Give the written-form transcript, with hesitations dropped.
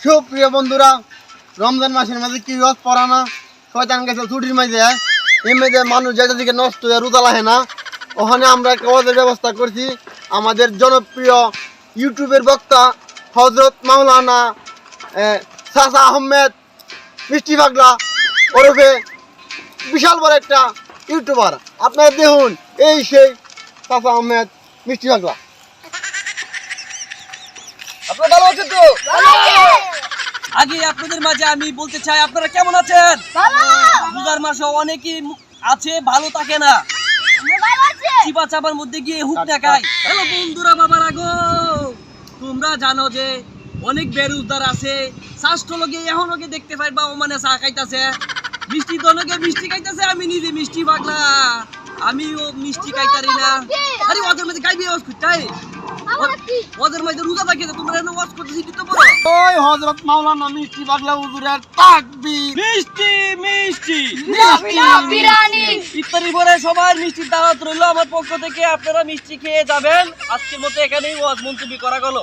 সুপ্রিয় বন্ধুরা, রমজান মাসের মাঝে কি রোজ পড়া না শয়তান গেছে ছুটির মাঝে এই মেয়েদের মানুষ যেটা দিকে নষ্ট হয়ে রোজা লাহে না, ওখানে আমরা একটা ওদের ব্যবস্থা করছি। আমাদের জনপ্রিয় ইউটিউবের বক্তা হজরত মাওলানা সাসা আহমেদ মিষ্টি পাগলা ওরফে বিশাল বড় একটা ইউটিউবার। আপনারা দেখুন, এই সেই সাসা আহমেদ মিষ্টি পাগলা। আপনারা ভালো আছেন তো? আগে আপনাদের মাঝে আমি বলতে চাই, আপনারা কেমন আছেন? রোজার মাসে অনেকেই আছে ভালো থাকে না, চিপা চাপার মধ্যে গিয়ে হুক দেখায়। হ্যালো বন্ধুরা, বাবার আগো, তোমরা জানো যে অনেক বেরোজগার আছে, স্বাস্থ্য লোকে এখন ওকে দেখতে পাইবা ও মানে চা খাইতেছে, মিষ্টি দনকে মিষ্টি খাইতেছে। আমি নিজে মিষ্টি পাগলা, আমিও মিষ্টি খাইতারি না। আরে ওদের মধ্যে গাইবি আওয়াজ করতাই, ওদের মধ্যে রোজা থাকে, তোমরা এনে ওয়াজ করতেছি কি তো বড়। ওই হযরত মাওলানা মিষ্টি পাগলা হুজুরের তাকবীর। মিষ্টি মিষ্টি বিরিয়ানি ইফতারি পরে সবার মিষ্টির দাওয়াত রইল আমার পক্ষ থেকে। আপনারা মিষ্টি খেয়ে যাবেন। আজকের মতো এখানেই ওয়াজ মন্তব্য করা গেল।